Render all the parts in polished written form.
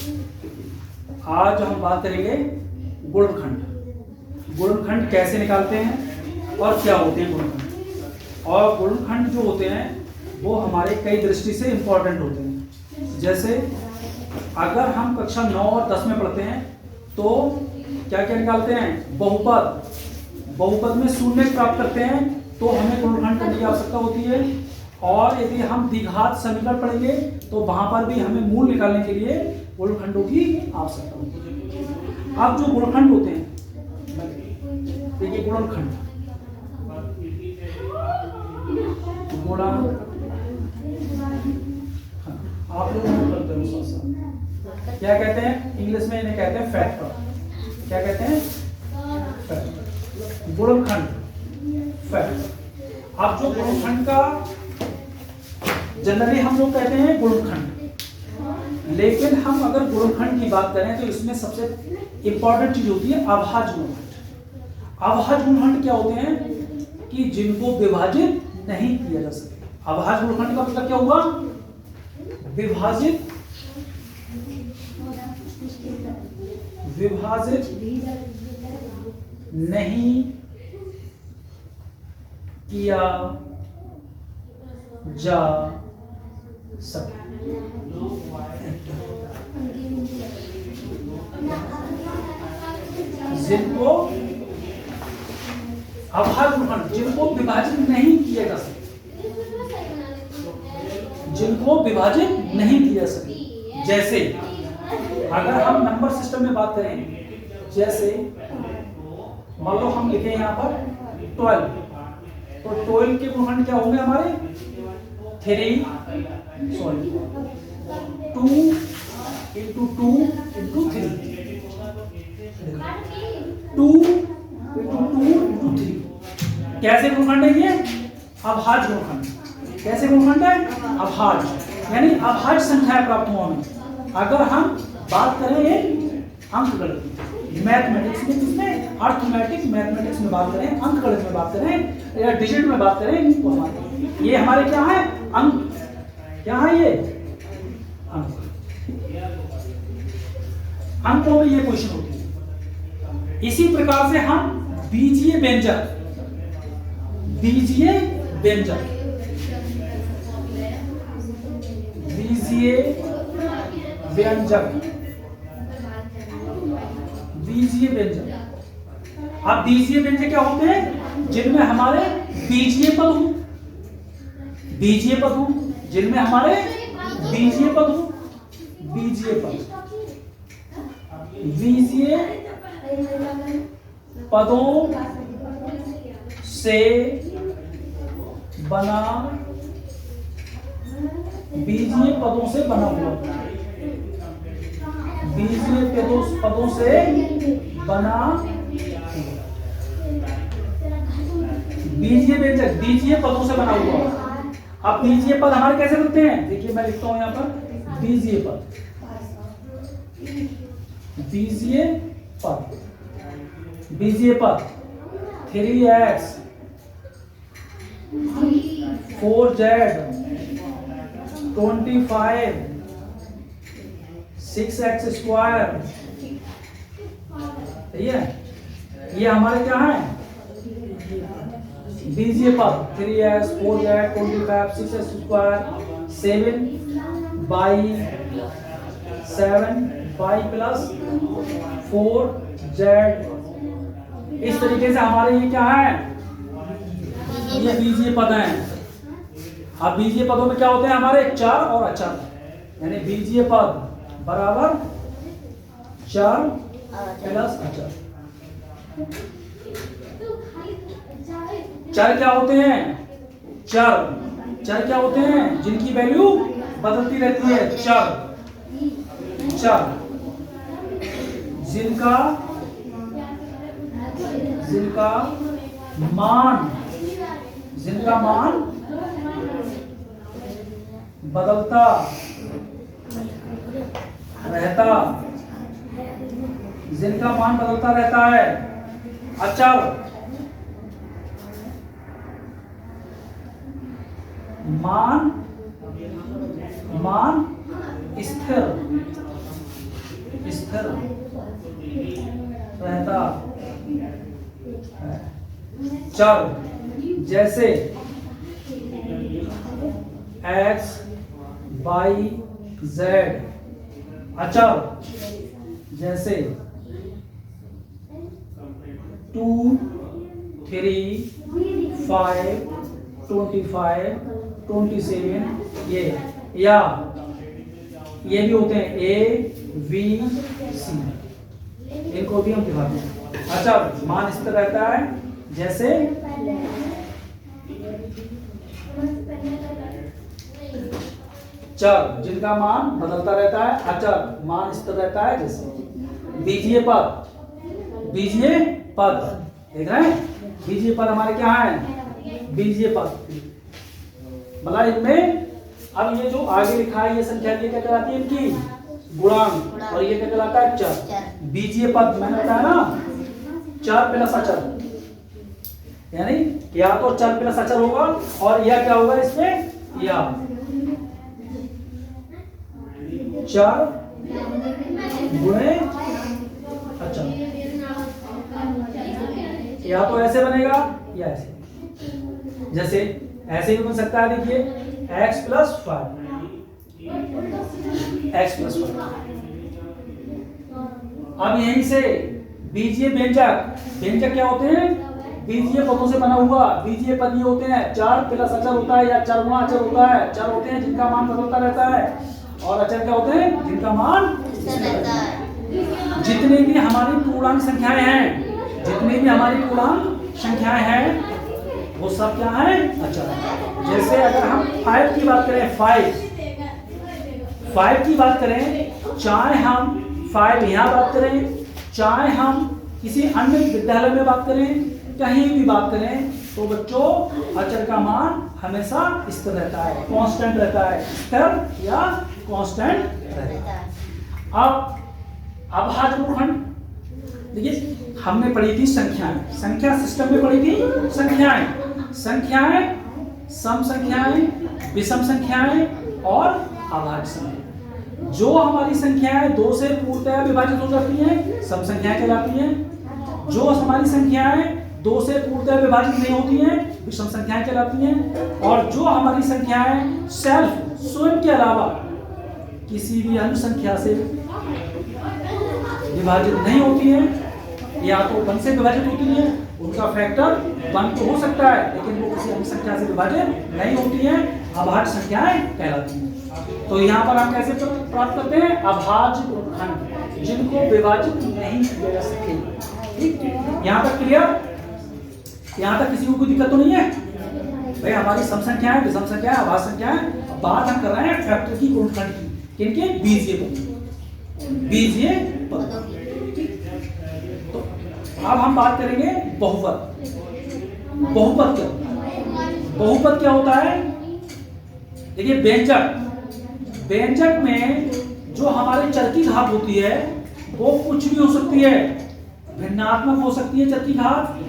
आज हम बात करेंगे गुणनखंड। गुणनखंड कैसे निकालते हैं और क्या होते हैं गुणनखंड। और गुणनखंड जो होते हैं वो हमारे कई दृष्टि से इंपॉर्टेंट होते हैं। जैसे अगर हम कक्षा 9 और 10 में पढ़ते हैं तो क्या क्या निकालते हैं, बहुपद। बहुपद में शून्य प्राप्त करते हैं तो हमें गुणनखंड करने की आवश्यकता होती है। और यदि हम द्विघात समीकरण पढ़ेंगे तो वहां पर भी हमें मूल निकालने के लिए गुणनखंडों की आवश्यकता होती है। अब जो गुणनखंड होते हैं, देखिए गुणनखंड, आप लोग नोट करते हो क्या कहते हैं, इंग्लिश में इन्हें कहते हैं फैक्टर। क्या कहते हैं, फैक्टर। गुणनखंड, फैक्टर। अब जो गुणनखंड का जनरली हम लोग कहते हैं गुणनखंड, लेकिन हम अगर गुणनखंड की बात करें तो इसमें सबसे इंपॉर्टेंट चीज होती है अभाज्य गुणनखंड। अभाज्य गुणनखंड क्या होते हैं कि जिनको विभाजित नहीं किया जा सके। अभाज्य गुणनखंड का मतलब क्या हुआ, विभाजित नहीं किया जा सके। जिनको अभाज्य गुणनखंड, जिनको विभाजित नहीं किया जा सके, जिनको विभाजित नहीं किया जा सके। जैसे अगर हम नंबर सिस्टम में बात करें, जैसे मान लो हम लिखें यहाँ पर 12, तो 12 के गुणनखंड क्या होंगे हमारे 2 into 2 into 3, 2 into 2 into 3। कैसे गुणनखंड है ये, अभाज्य गुणनखंड। कैसे गुणनखंड है, अभाज्य, यानी अभाज्य संख्या प्राप्त हो हमें। अगर हम बात करें अंकगणित मैथमेटिक्स में, जिसमें अर्थमेटिक मैथमेटिक्स में बात करें, अंकगणित में बात करें या डिजिट में बात करें, तो हमारे ये हमारे क्या है, अंक। क्या है ये, अंक। अंकों में ये क्वेश्चन होती है। इसी प्रकार से हम बीजीय व्यंजक, बीजीय व्यंजक, बीजीय व्यंजक, बीजीय व्यंजक। अब बीजीय व्यंजक क्या होते हैं, जिनमें हमारे बीजीय पद हो, बीजीय पद हो, जिनमें हमारे बीजीय पद हो, बीजीय पद, बीजीय पदों से बना, बीजीय पदों से बना हुआ, बीजीय पदों से बना, बीजीय व्यंजक बीजीय पदों से बना हुआ। अब बीजीय पद हमारे कैसे बनते हैं, देखिए मैं लिखता हूं यहां पर बीजीय पद, बीजीय पद, बीजीय पद 3x 4z 25 6x स्क्वायर, सही है। ये हमारे क्या है, बीजीय पद 3x 4z 25 6x square 7y plus 4z। इस तरीके से हमारे ये क्या है, ये बीजीय पद हैं। अब बीजीय पदों में क्या होते हैं हमारे, चर और अचर, यानी बीजीय पद बराबर चर प्लस अचर। चर क्या होते हैं, चर क्या होते हैं, जिनकी वैल्यू बदलती रहती है। चर जिनका मान बदलता रहता है। अचर मान स्थिर स्थिर रहता है। चर जैसे x, y, z। अचर जैसे 2, 3, 5, 25, 27 ये, या ये भी होते हैं A, V, C, इनको भी हम दिखाते हैं। अच्छा, मान स्थिर रहता है जैसे चर जिनका मान बदलता रहता है, अचर मान स्थिर रहता है जैसे बीजीय पद। बीजीय पद देख रहे हैं, बीजीय पद हमारे क्या है, बीजीय पद। मतलब इनमें अब ये जो आगे लिखा है ये संख्या, ये क्या कहलाती है, इनकी गुणांक, और ये क्या कहलाता है, चर। बीजीय पद मैंने बताया ना, चर प्लस अचर, यानी या तो चर प्लस अचर होगा, और यह क्या होगा इसमें, या चर गुणे अचर, या तो ऐसे बनेगा या ऐसे। जैसे ऐसे भी बन सकता है, देखिए x प्लस 5, x प्लस 5। अब यहीं से बीजीय व्यंजक, व्यंजक क्या होते हैं, बीजीय पदों से बना हुआ। बीजीय पद ये होते हैं, चर प्लस अचर होता है या चर गुणा अचर होता है। चर होते हैं जिनका मान बदलता रहता है, और अचर क्या होते हैं, जिनका मान रहता है। जितनी भी हमारी पूर्णांक संख्याएं हैं, जितनी भी हमारी पूर्णांक संख्याएं हैं, वो सब क्या है, अचर। जैसे अगर हम 5 की बात करें, 5 की बात करें, चाहे हम 5 यहाँ बात करें, चाहे हम किसी अन्य विद्यालय में बात करें, कहीं भी बात करें, तो बच्चों अचर का मान हमेशा स्थिर रहता है, कांस्टेंट रहता है, स्थिर या कांस्टेंट रहता है। अब अभाज्य गुणनखंड देखिए, हमने पढ़ी थी संख्याएं, संख्या सिस्टम में पढ़ी थी संख्याएं। संख्याएं सम संख्याएं, विषम संख्याएं और अभाज्य संख्याएं। जो हमारी संख्याएं 2 से पूर्णतः विभाजित हो जाती हैं, सम संख्याएं कहलाती हैं। जो हमारी संख्याएं 2 से पूर्णतः विभाजित नहीं होती हैं, विषम संख्याएं कहलाती हैं। और जो हमारी संख्याएं सेल्फ, स्वयं के अलावा किसी भी अन्य संख्या से विभाजित नहीं होती हैं, या तो 1 से विभाजित होती है, उनका फैक्टर 1 तो हो सकता है, लेकिन वो किसी अन्य संख्या से विभाजित नहीं होती हैं, अभाज्य संख्याएं कहलाती हैं। तो यहाँ पर हम कैसे प्राप्त करते हैं, अभाज्य गुणनखंड जिनको विभाजित नहीं किया जा सके। ठीक, यहाँ तक क्लियर, यहाँ तक किसी को कोई दिक्कत तो नहीं है भाई। हमारी सम संख्याएं, विषम संख्याएं, अभाज्य संख्याएं, बात हम कर रहे हैं फैक्टर की, गुणनखंड की, किनके, बीजीय पद, बीजीय पद। अब हम बात करेंगे बहुपद। बहुपद क्या, बहुपद क्या होता है, देखिए व्यंजक, व्यंजक में जो हमारे चर की घात होती है वो कुछ भी हो सकती है। भिन्नात्मक हो सकती है चर की घात,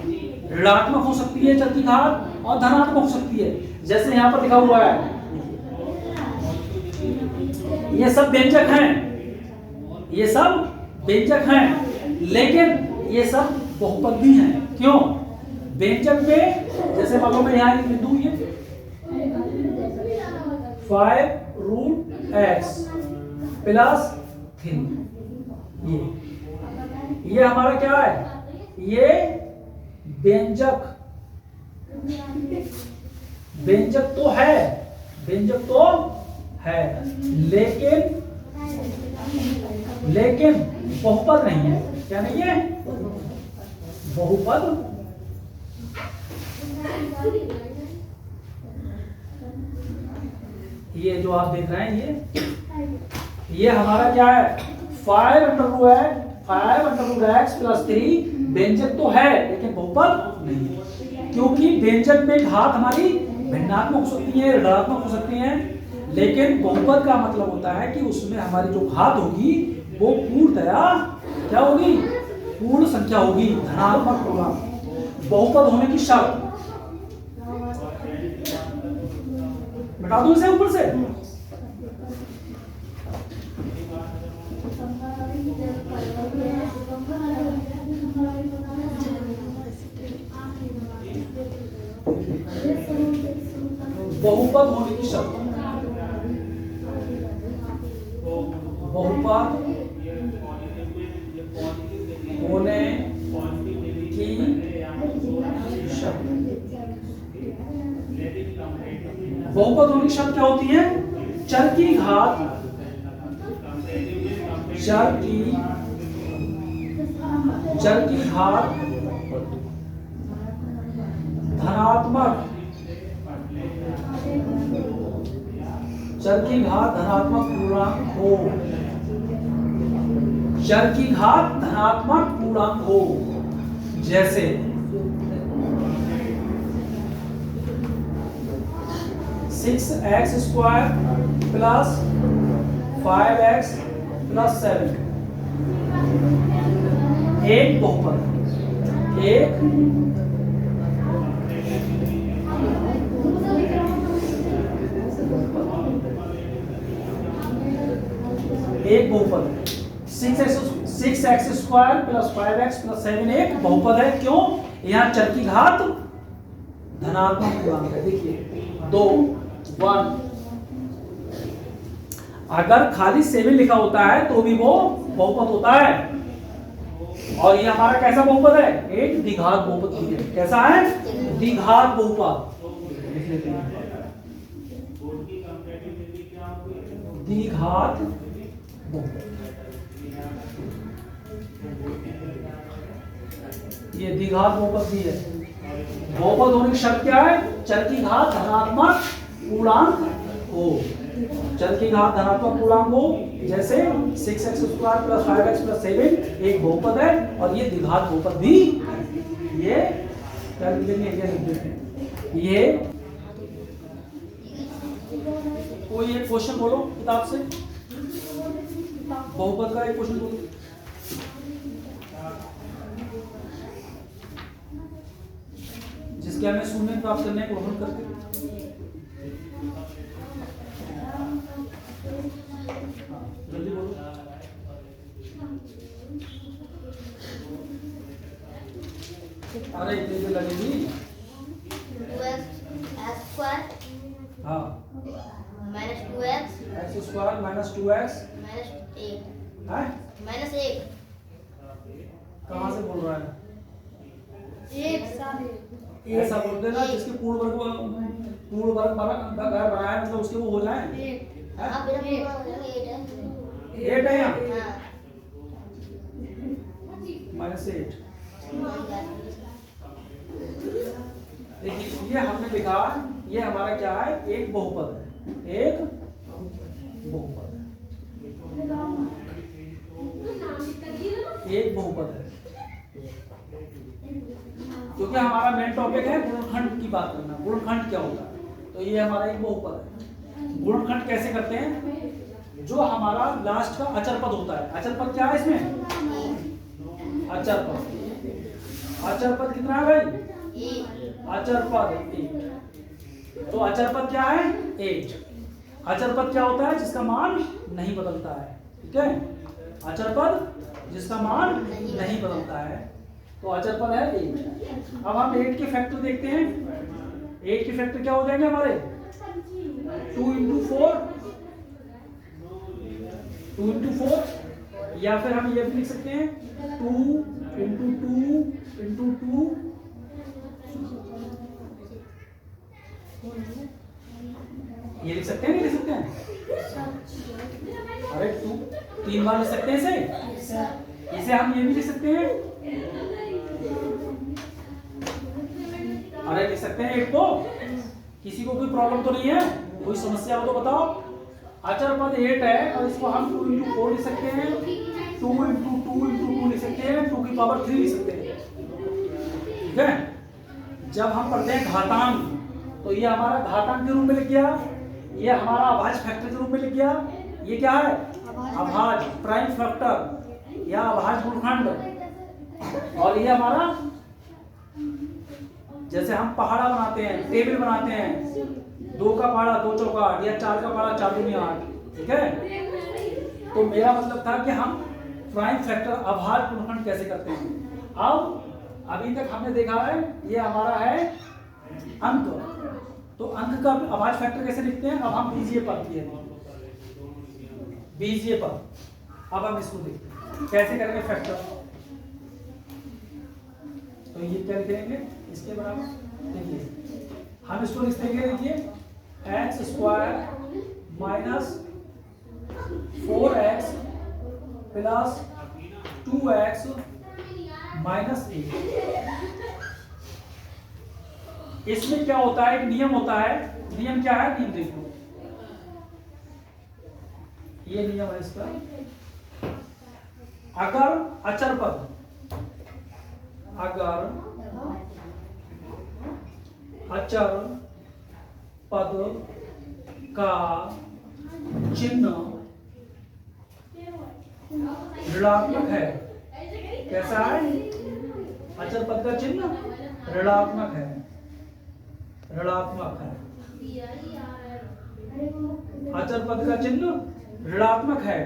ऋणात्मक हो सकती है चर की घात, और धनात्मक हो सकती है। जैसे यहाँ पर लिखा हुआ है, ये सब व्यंजक हैं, ये सब व्यंजक हैं, लेकिन ये सब बहुपद भी हैं। क्यों, व्यंजक में जैसे मान लो मैं यहाँ लिख दूं, ये 5√x प्लस 3, ये हमारा क्या है, ये व्यंजक, व्यंजक तो है, व्यंजक तो है, लेकिन बहुपद नहीं है। क्या नहीं है, बहुपद ये जो आप देख रहे हैं, ये हमारा क्या है, 5√x प्लस 3 व्यंजक तो है, लेकिन बहुपद नहीं है। क्योंकि व्यंजक में घात हमारी भिन्नात्मक हो सकती है, ऋणात्मक हो सकती है, लेकिन बहुपद का मतलब होता है कि उसमें हमारी जो घात होगी वो पूर्णतया क्या होगी, पूर्ण संख्या होगी, धनात्मक होगा। बहुपद होने की शर्त, बता दूं इसे ऊपर से, बहुपद होने की शर्त, बहुपद होने की शर्त। बहुपद होने की शर्त क्या होती है? चर की घात धनात्मक, चर की घात धनात्मक पूर्णांक हो, चर की घात धनात्मक पूर्णांक हो। जैसे 6x² प्लस 5x प्लस 7 एक बहुपद, एक बहुपद। 6x² प्लस 5x प्लस 7 एक बहुपद है। क्यों? यहाँ चर की घात धनात्मक पूर्णांक है। देखिए 2 1, अगर खाली 7 लिखा होता है तो भी वो बहुपद होता है। और ये हमारा कैसा बहुपद है? एक द्विघात बहुपद भी है। कैसा है? द्विघात बहुपद। लिख लेते हैं द्विघात बहुपद। ये द्विघात बहुपद भी है। बहुपद होने की शर्त क्या है? चर की घात धनात्मक पूर्णांक हो, चर की घात धनात्मक पूर्णांक हो। जैसे 6x² प्लस 5x प्लस 7 एक बहुपद है और ये द्विघात बहुपद भी। ये क्या लिख देंगे? ये कोई एक क्वेश्चन बोलो किताब से, बहुपद का एक क्वेश्चन बोलो। जिसके हमें शून्य प्राप्त करने को ग्रहण करके जल्दी बोलो। अरे इतनी देर लगेगी। 2x² हाँ minus 2x x² minus 2x minus 1 है। माइनस 1 कहाँ से बोल रहा है? एक ऐसा बोल देना जिसके पूर्ण वर्ग बनाया है, मतलब उसके वो हो जाए। हाँ मेरा पूरा हो जाएगा 8 है। 8 है यहाँ हाँ -8। देखिए ये हमने लिखा, ये हमारा क्या है? एक बहुपद है, एक बहुपद है, एक बहुपद है। क्योंकि हमारा मेन टॉपिक है गुणनखंड की बात करना। गुणनखंड क्या होता है? तो ये हमारा एक बहुपद है। गुणनखंड कैसे करते हैं? जो हमारा लास्ट का अचर पद होता है। अचर पद क्या है इसमें? अचर पद। अचर पद कितना है भाई? अचर पद 1। तो अचर पद क्या है? 8। अचर पद क्या होता है? जिसका मान नहीं बदलता है। ठीक है, अचर पद जिसका मान नहीं बदलता है, तो अचर पद है 8। अब हम 8 के फैक्टर देखते हैं। 8 के फैक्टर क्या हो जाएंगे हमारे? 2 × 4, 2 × 4, या फिर हम ये भी लिख सकते हैं 2 × 2 × 2। ये लिख सकते हैं, नहीं लिख सकते हैं? अरे 3 बार लिख सकते हैं इसे हम ये भी लिख सकते हैं। अरे लिख सकते हैं 8 को। किसी को कोई प्रॉब्लम तो नहीं है? कोई समस्या हो तो बताओ। अचर पद 8 है और इसको हम 2 × 4 लिख सकते हैं, 2 × 2 × 2 लिख सकते हैं, 2 की पावर 3 लिख सकते हैं। ठीक है, जब हम पढ़ते हैं घातांक तो ये हमारा घातांक के रूप में लिख गया, ये हमारा अभाज्य फैक्टर के रूप में लिख गया। ये क्या है? अभाज्य प्राइम फैक्टर या अभाज्य गुणनखंड। और ये हमारा, जैसे हम पहाड़ा बनाते हैं, टेबल बनाते हैं, 2 का पहाड़ा 2 चौका 8 या 4 का पहाड़ा 4 दूनी 8। ठीक है, तो मेरा मतलब था कि हम प्राइम फैक्टर अभाज्य गुणनखंड कैसे करते हैं। अब अभी तक हमने देखा है ये हमारा है अंक, तो अंक का अभाज्य फैक्टर कैसे लिखते हैं? अब हम बीजीय पद किए, बीजीय पद, अब हम इसको देखते हैं कैसे करेंगे फैक्टर। तो ये क्या लिखेंगे इसके बराबर, देखिए हम इसको लिख देंगे, देखिए x square minus 4x plus 2x minus 8। इसमें क्या होता है, एक नियम होता है, नियम क्या है, नियम देखो, ये नियम है इसका, अगर अचर पद, अगर अचर पद का चिन्ह ऋणात्मक है, कैसा है, अचर पद का चिन्ह ऋणात्मक है, ऋणात्मक है, अचर पद का चिन्ह ऋणात्मक है,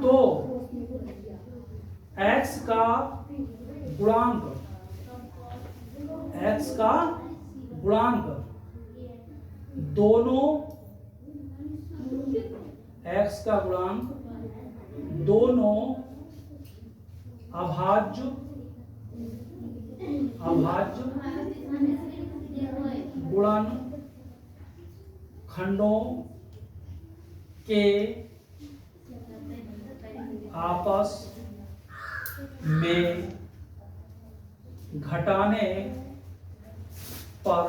तो x का गुणांक, x का गुणांक दोनों, x का गुणांक दोनों अभाज्य गुणन खंडों के आपस में घटाने पर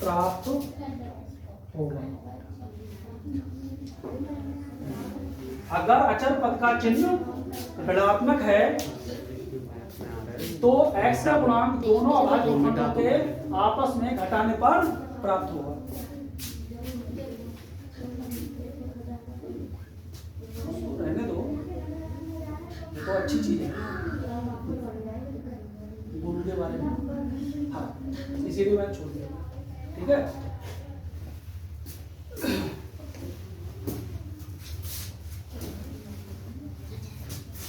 प्राप्त होगा। अगर अचर पद का चिन्ह ऋणात्मक है तो x का गुणांक दोनों अभाज्य गुणनखंडों के आपस में घटाने पर प्राप्त होगा। रहने दो, ये तो अच्छी चीज है गुरु के बारे में, हाँ इसीलिए मैंने छोड़ दिया, ठीक है।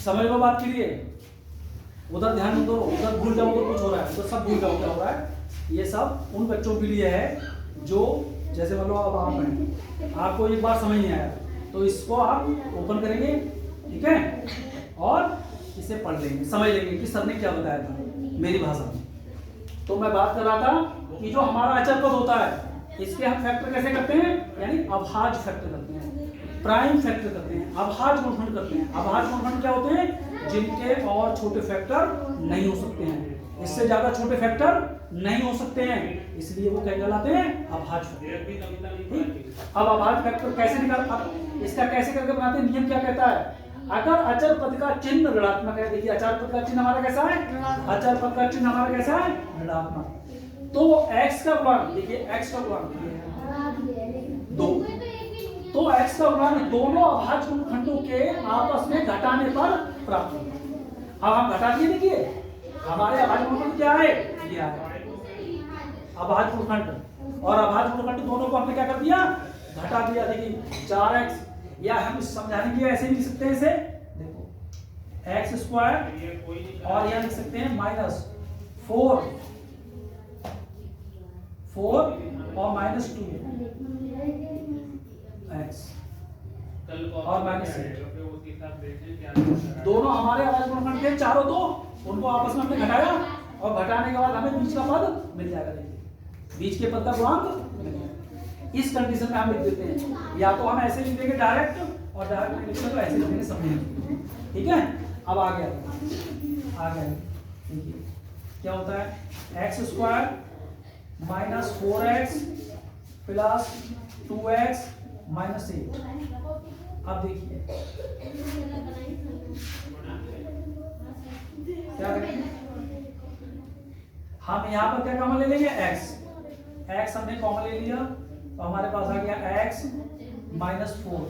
समझ लो बात के लिए, उधर ध्यान दो, उधर भूल जाओ तो कुछ हो रहा है, तो सब भूल जाओ क्या हो रहा है। ये सब उन बच्चों के लिए है जो जैसे मान लो अब आप हैं, आपको एक बार समझ नहीं आया तो इसको आप ओपन करेंगे, ठीक है, और इसे पढ़ लेंगे, समझ लेंगे कि सर ने क्या बताया था मेरी भाषा में। तो मैं बात कर रहा था कि जो हमारा अचर पद होता है इसके हम फैक्टर कैसे करते हैं, यानी अभाज्य फैक्टर करते हैं, प्राइम फैक्टर करते हैं, अभाज्य गुणनखंड करते हैं। अभाज्य गुणनखंड क्या होते हैं, जिनके और छोटे फैक्टर नहीं हो सकते हैं, इससे ज्यादा छोटे फैक्टर नहीं हो सकते हैं, इसलिए वो क्या कहलाते हैं, अभाज्य फैक्टर। अब अभाज्य फैक्टर कैसे निकाल, अब इसका कैसे करके बनाते हैं, नियम क्या कहता है, अगर अचर पद का चिन्ह ऋणात्मक है, देखिए अचर पद का चिन्ह हमारा कैसा है, अचर पद का चिन्ह हमारा कैसा है, ऋणात्मक, तो x का गुणांक, देखिए x का गुणांक दो, तो x का गुणांक दोनों अभाज्य गुणनखंडों के आपस में घटाने पर प्राप्त होगा। अब हम घटा दिए, देखिए हमारे अभाज्य गुणनखंड क्या है, ये है अभाज्य गुणनखंड, और अभाज्य गुणनखंड दोनों को हमने क्या कर दिया, घटा दिया। देखिए 4x, या हम समझाने के लिए ऐसे लिख सकते हैं इसे, देखो एक्स स्क्वायर, और यहां लिख सकते हैं माइनस 4 और माइनस 2 एक्स और माइनस 8, दोनों हमारे अभाज्य गुणनखंड के चारों, तो उनको आपस में हमने घटाया, और घटाने के बाद हमें बीच का पद मिल जाएगा। देखिए बीच के पद का गुणांक मिल जाएगा। इस कंडीशन में हम लिख देते हैं, या तो हम ऐसे लिख देंगे डायरेक्ट, और डायरेक्ट नहीं लिखेंगे तो ऐसे लिखेंगे, समझेंगे, ठीक है। अब आ गया, देखिए क्या होता है, x square minus 4x plus 2x minus 8। अब देखिए क्या करेंगे, हम यहाँ पर क्या कॉमन ले लेंगे, x हमने कॉमन ले लिया, तो हमारे पास आ गया x माइनस 4,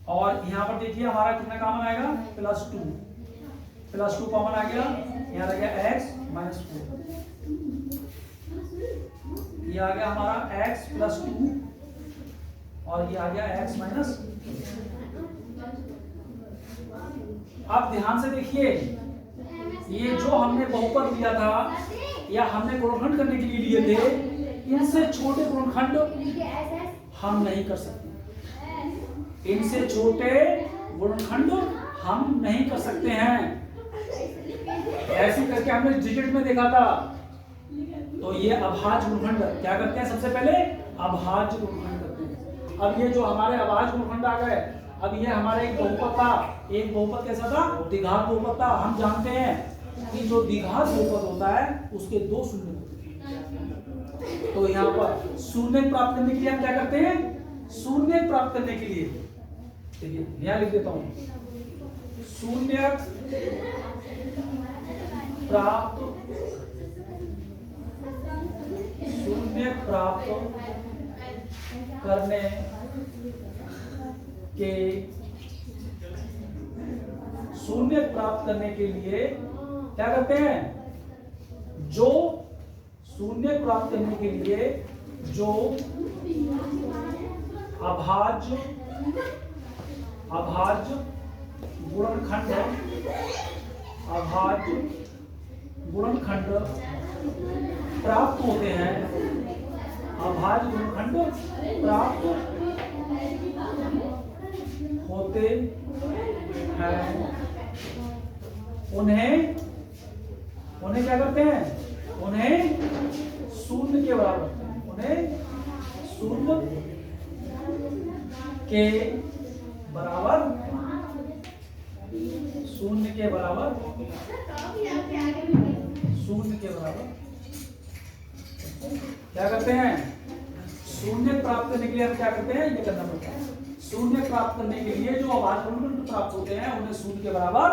और यहाँ पर देखिए हमारा कितना कॉमन आएगा, प्लस 2 कॉमन आ गया, यहाँ आ गया x माइनस 4, ये आ गया हमारा x प्लस 2, और ये आ गया x माइनस। अब ध्यान से देखिए, ये जो हमने बहुपद लिया था या हमने गुणनखंड करने के लिए लिए थे, इनसे छोटे गुणनखंड हम नहीं कर सकते। इनसे छोटे गुणनखंड हम नहीं कर सकते हैं। ऐसे करके हमने डिजिट में देखा था। तो ये अभाज्य गुणनखंड क्या करते हैं? सबसे पहले अभाज्य गुणनखंड करते हैं। अब ये जो हमारे अभाज्य गुणनखंड आ गए, अब ये हमारा एक बहुपद था। एक बहुपद कैसा था? द्विघात बहुपद था। हम जानते हैं कि जो द्विघात बहुपद होता है उसके दो शून्य होते हैं। तो यहाँ पर शून्य प्राप्त करने के लिए हम क्या करते हैं? शून्य प्राप्त करने के लिए देखिए यहाँ लिख देता हूं, शून्य प्राप्त करने के शून्य प्राप्त करने के लिए क्या करते हैं? जो शून्य प्राप्त करने के लिए जो अभाज्य गुणनखंड प्राप्त होते हैं, अभाज्य गुणनखंड प्राप्त होते हैं, उन्हें क्या करते हैं? उन्हें शून्य के बराबर रखते हैं। उन्हें शून्य के बराबर क्या करते हैं? शून्य प्राप्त करने के लिए हम क्या करते हैं? ये करना पड़ता है। शून्य प्राप्त करने के लिए जो अभाज्य गुणनखंड प्राप्त होते हैं उन्हें शून्य के बराबर।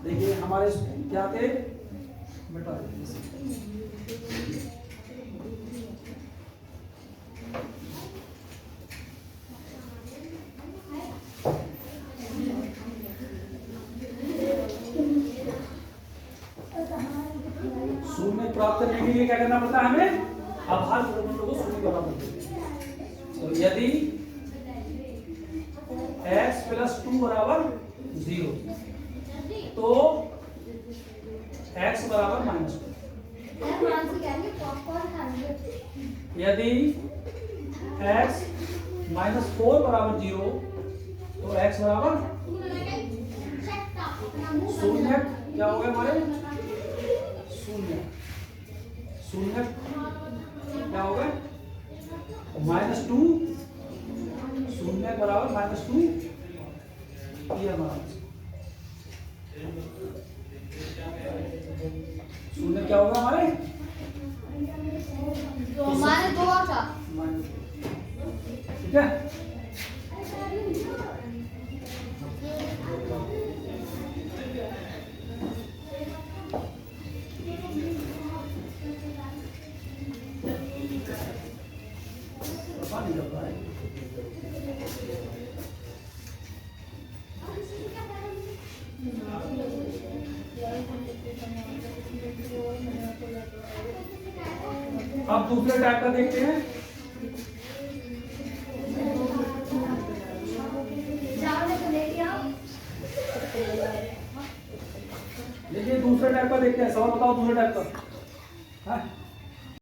देखिए हमारे क्या थे बेटा, शून्य प्राप्त करने के लिए क्या करना पड़ता है हमें? अभाज्य गुणनखंड को शून्य के बराबर देते। तो यदि x + 2 बराबर 0 तो x बराबर -2। यदि x - 4 बराबर 0 तो x बराबर 0। क्या हो गया हमारे? शून्य क्या हो गया? -2 शून्य बराबर -2 ये हमारा शून्य क्या होगा हमारे? तो हमारे 2 था। ठीक है। पानी लग रहा है। अब दूसरे टाइप का देखते हैं। देखिए दूसरे टाइप का देखते हैं। सवाल बताओ दूसरे टाइप का। हाँ